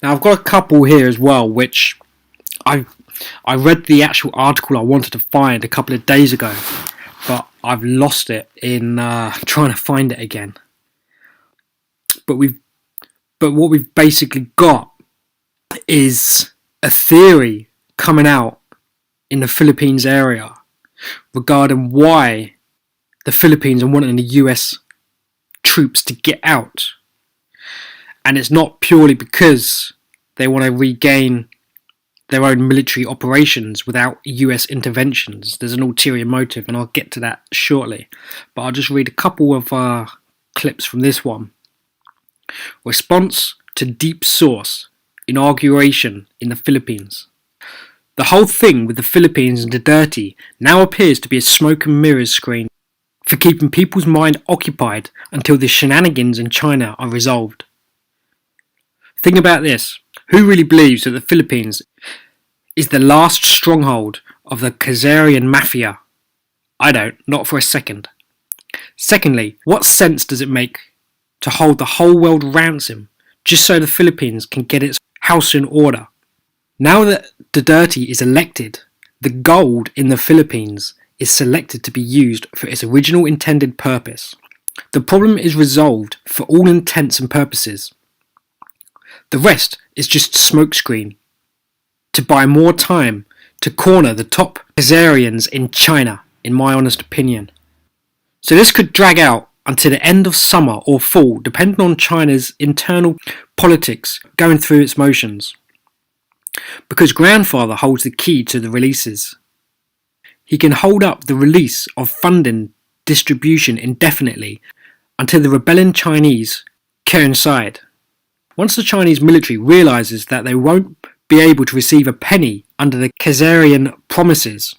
Now I've got a couple here as well, which I read the actual article I wanted to find a couple of days ago, but I've lost it in trying to find it again. But what we've basically got is a theory coming out in the Philippines area regarding why the Philippines are wanting the US troops to get out. And it's not purely because they want to regain their own military operations without US interventions. There's an ulterior motive, and I'll get to that shortly. But I'll just read a couple of clips from this one. Response to Deep Source inauguration in the Philippines. The whole thing with the Philippines and Duterte now appears to be a smoke and mirrors screen for keeping people's mind occupied until the shenanigans in China are resolved. Think about this. Who really believes that the Philippines is the last stronghold of the Khazarian mafia? I don't, not for a second. Secondly, what sense does it make to hold the whole world ransom just so the Philippines can get its house in order? Now that Duterte is elected, the gold in the Philippines is selected to be used for its original intended purpose. The problem is resolved for all intents and purposes. The rest is just a smokescreen to buy more time to corner the top Khazarians in China, in my honest opinion. So this could drag out until the end of summer or fall, depending on China's internal politics going through its motions. Because grandfather holds the key to the releases. He can hold up the release of funding distribution indefinitely until the rebelling Chinese coincide. Once the Chinese military realises that they won't be able to receive a penny under the Khazarian promises,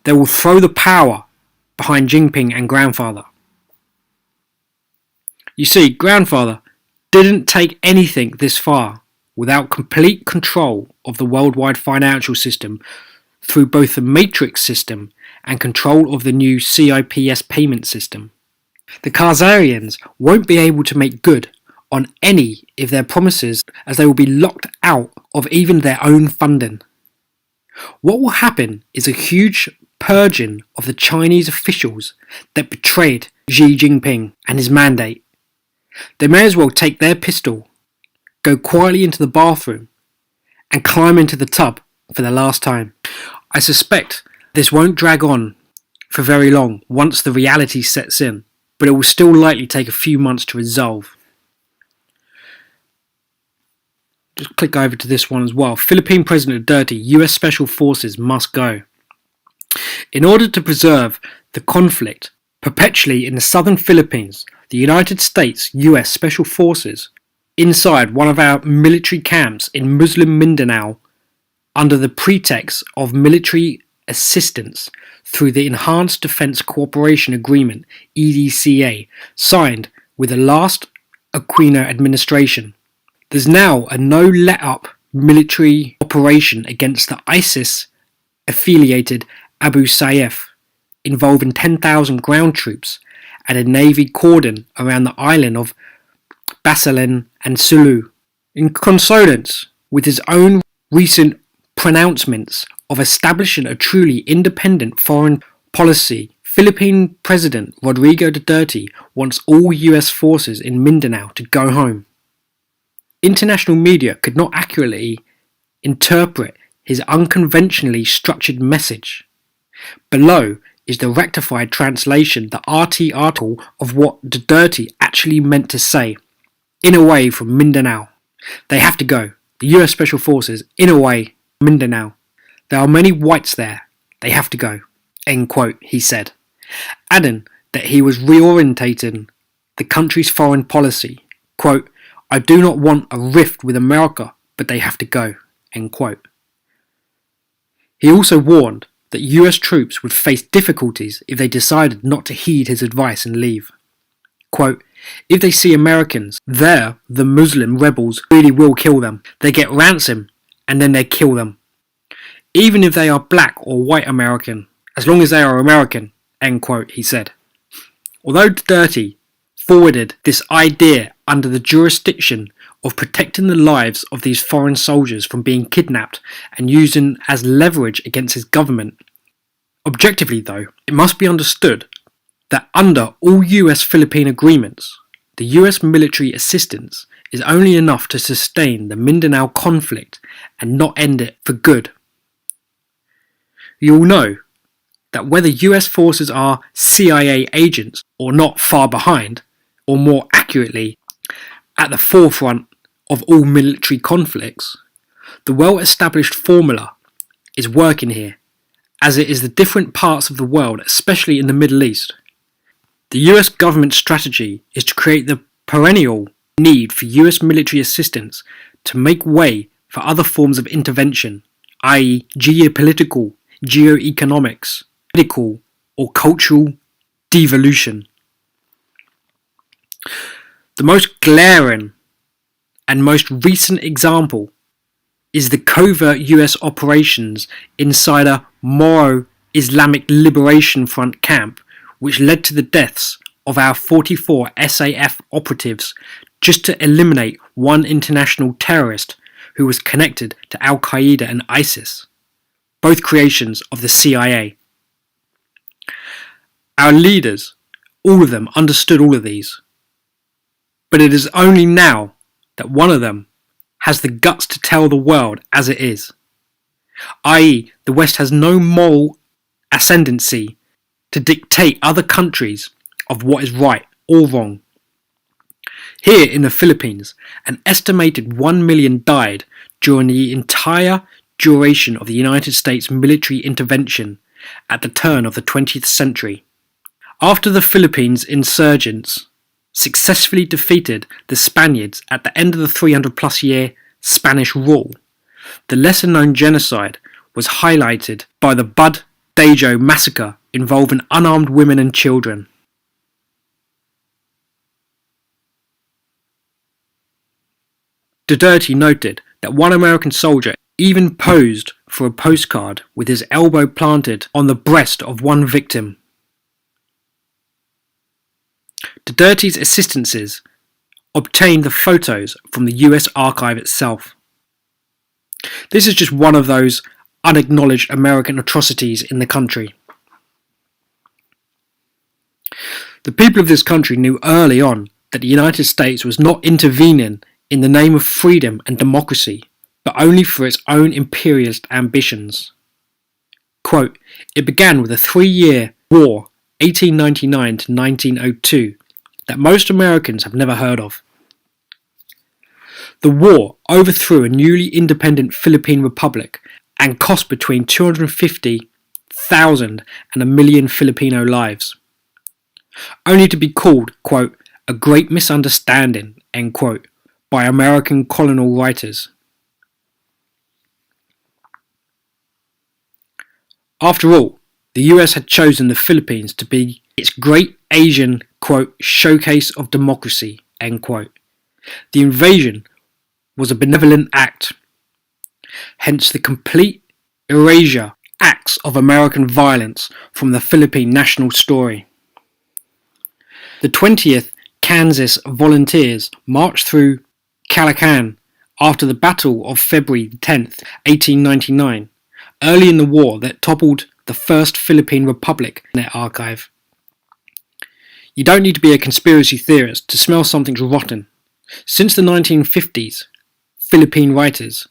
they will throw the power behind Jinping and grandfather. You see, grandfather didn't take anything this far without complete control of the worldwide financial system through both the matrix system and control of the new CIPS payment system. The Khazarians won't be able to make good on any of their promises, as they will be locked out of even their own funding. What will happen is a huge purging of the Chinese officials that betrayed Xi Jinping and his mandate. They may as well take their pistol, go quietly into the bathroom, and climb into the tub for the last time. I suspect this won't drag on for very long once the reality sets in, but it will still likely take a few months to resolve. Just click over to this one as well. Philippine President Duterte, US Special Forces must go. In order to preserve the conflict perpetually in the southern Philippines, the United States US Special Forces inside one of our military camps in Muslim Mindanao under the pretext of military assistance through the Enhanced Defense Cooperation Agreement EDCA signed with the last Aquino administration. There's now a no-let-up military operation against the ISIS-affiliated Abu Sayyaf, involving 10,000 ground troops and a navy cordon around the island of Basilan and Sulu. In consonance with his own recent pronouncements of establishing a truly independent foreign policy, Philippine President Rodrigo Duterte wants all US forces in Mindanao to go home. International media could not accurately interpret his unconventionally structured message. Below is the rectified translation, the RT article of what Duterte actually meant to say. In away from Mindanao. They have to go. The US Special Forces, in away, Mindanao. There are many whites there. They have to go. End quote, he said. Adding that he was reorientating the country's foreign policy. Quote, I do not want a rift with America, but they have to go. End quote. He also warned that US troops would face difficulties if they decided not to heed his advice and leave. Quote, if they see Americans there, the Muslim rebels really will kill them. They get ransom and then they kill them. Even if they are black or white American, as long as they are American, end quote, he said. Although Duterte forwarded this idea under the jurisdiction of protecting the lives of these foreign soldiers from being kidnapped and used as leverage against his government. Objectively, though, it must be understood that under all US-Philippine agreements, the US military assistance is only enough to sustain the Mindanao conflict and not end it for good. You all know that whether US forces are CIA agents or not far behind, or more accurately, at the forefront of all military conflicts, the well-established formula is working here, as it is the different parts of the world, especially in the Middle East. The US government strategy is to create the perennial need for US military assistance to make way for other forms of intervention, i.e. geopolitical, geoeconomics, medical, or cultural devolution. The most glaring and most recent example is the covert US operations inside a Moro Islamic Liberation Front camp, which led to the deaths of our 44 SAF operatives just to eliminate one international terrorist who was connected to Al-Qaeda and ISIS, both creations of the CIA. Our leaders, all of them, understood all of these, but it is only now that one of them has the guts to tell the world as it is, i.e. the West has no moral ascendancy to dictate other countries of what is right or wrong. Here in the Philippines, an estimated 1 million died during the entire duration of the United States military intervention at the turn of the 20th century. After the Philippines insurgents successfully defeated the Spaniards at the end of the 300-plus year Spanish rule, the lesser-known genocide was highlighted by the Bud Dajo massacre involving unarmed women and children. Duterte noted that one American soldier even posed for a postcard with his elbow planted on the breast of one victim. Duterte's assistances obtained the photos from the US archive itself. This is just one of those unacknowledged American atrocities in the country. The people of this country knew early on that the United States was not intervening in the name of freedom and democracy, but only for its own imperialist ambitions. Quote, "It began with a 3-year war, 1899 to 1902, that most Americans have never heard of. The war overthrew a newly independent Philippine Republic and cost between 250,000 and 1 million Filipino lives, only to be called, quote, a great misunderstanding, end quote, by American colonial writers. After all, the US had chosen the Philippines to be its great Asian, quote, showcase of democracy, end quote. The invasion was a benevolent act, hence the complete erasure acts of American violence from the Philippine national story. The 20th Kansas Volunteers marched through Calacan after the Battle of February 10th, 1899, early in the war that toppled the First Philippine Republic in their archive. You don't need to be a conspiracy theorist to smell something's rotten. Since the 1950s, Philippine writers,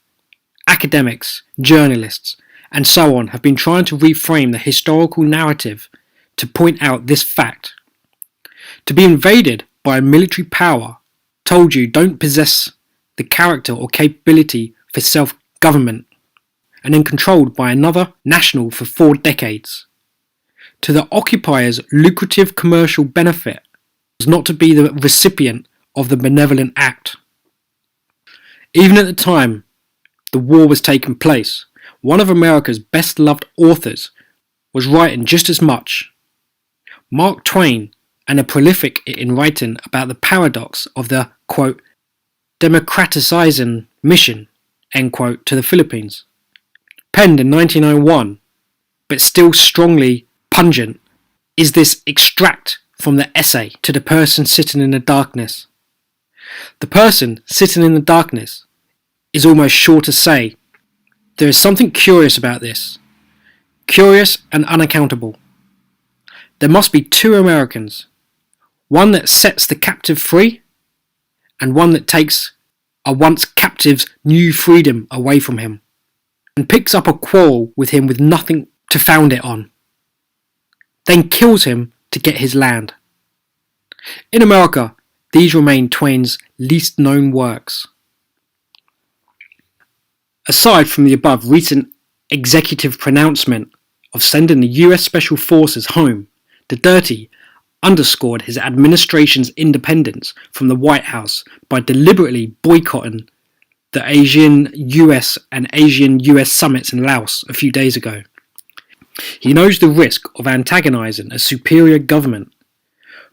academics, journalists, and so on have been trying to reframe the historical narrative to point out this fact. To be invaded by a military power told you don't possess the character or capability for self-government, and then controlled by another national for 4 decades. To the occupier's lucrative commercial benefit was not to be the recipient of the benevolent act. Even at the time the war was taking place, one of America's best-loved authors was writing just as much. Mark Twain, and a prolific in writing about the paradox of the, quote, democratizing mission, end quote, to the Philippines. Penned in 1901, but still strongly pungent, is this extract from the essay to the person sitting in the darkness. The person sitting in the darkness is almost sure to say, "There is something curious about this, curious and unaccountable. There must be two Americans, one that sets the captive free, and one that takes a once captive's new freedom away from him, and picks up a quarrel with him with nothing to found it on, then kills him to get his land." In America, these remain Twain's least known works. Aside from the above recent executive pronouncement of sending the US Special Forces home, the Dirty underscored his administration's independence from the White House by deliberately boycotting the ASEAN-US and ASEAN-US summits in Laos a few days ago. He knows the risk of antagonizing a superior government,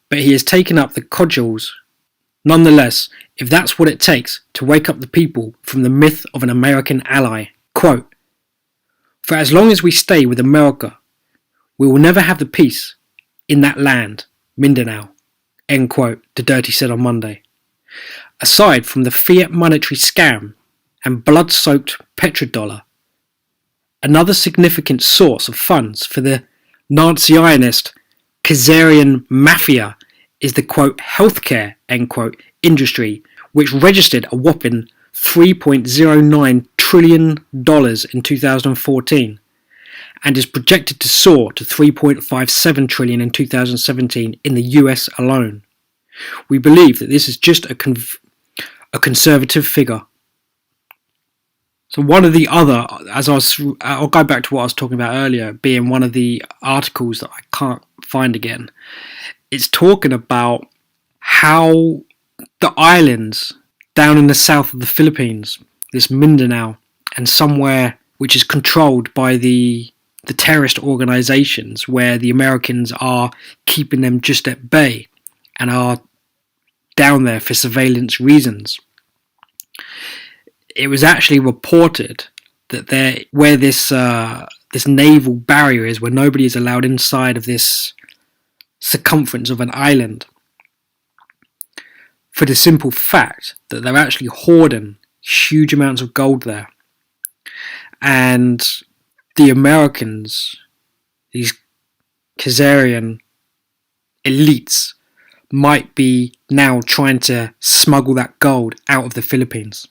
but he has taken up the cudgels nonetheless, if that's what it takes to wake up the people from the myth of an American ally. Quote, "For as long as we stay with America, we will never have the peace in that land, Mindanao," end quote, the Dirty said on Monday. Aside from the fiat monetary scam and blood-soaked petrodollar, another significant source of funds for the Nazi-Zionist Khazarian mafia is the quote healthcare end quote industry, which registered a whopping $3.09 trillion in 2014 and is projected to soar to $3.57 trillion in 2017 in the US alone. We believe that this is just a conservative figure. So one of the other, I'll go back to what I was talking about earlier, being one of the articles that I can't find again. It's talking about how the islands down in the south of the Philippines, this Mindanao, and somewhere which is controlled by the terrorist organizations where the Americans are keeping them just at bay and are down there for surveillance reasons. It was actually reported that where this naval barrier is, where nobody is allowed inside of this circumference of an island, for the simple fact that they're actually hoarding huge amounts of gold there. And the Americans, these Khazarian elites, might be now trying to smuggle that gold out of the Philippines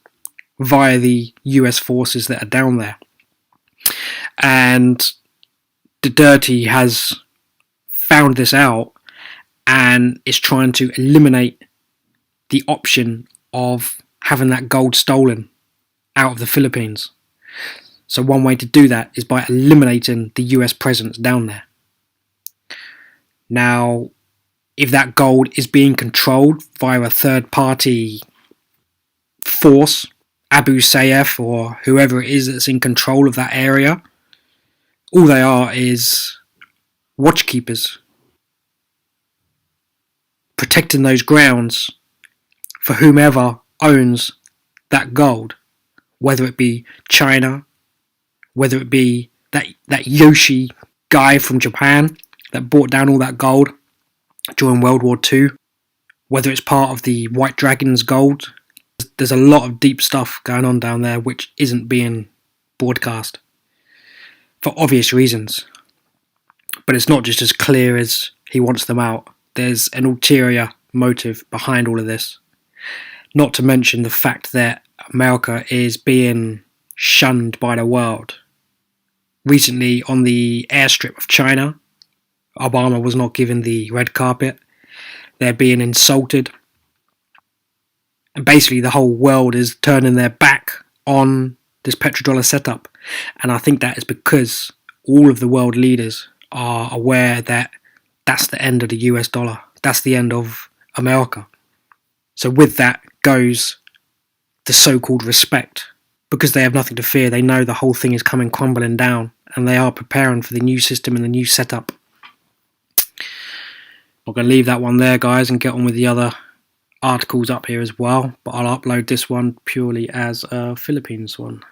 via the US forces that are down there. And the Dirty has found this out and is trying to eliminate the option of having that gold stolen out of the Philippines. So one way to do that is by eliminating the US presence down there. Now, if that gold is being controlled via a third party force, Abu Sayyaf or whoever it is that's in control of that area, all they are is watchkeepers protecting those grounds for whomever owns that gold, whether it be China, whether it be that Yoshi guy from Japan that brought down all that gold during World War II, whether it's part of the White Dragon's gold. There's a lot of deep stuff going on down there which isn't being broadcast for obvious reasons. But it's not just as clear as he wants them out. There's an ulterior motive behind all of this. Not to mention the fact that America is being shunned by the world. Recently, on the airstrip of China, Obama was not given the red carpet. They're being insulted. And basically the whole world is turning their back on this petrodollar setup. And I think that is because all of the world leaders are aware that that's the end of the US dollar. That's the end of America. So with that goes the so-called respect. Because they have nothing to fear, they know the whole thing is coming crumbling down and they are preparing for the new system and the new setup. I'm going to leave that one there, guys, and get on with the other articles up here as well, but I'll upload this one purely as a Philippines one.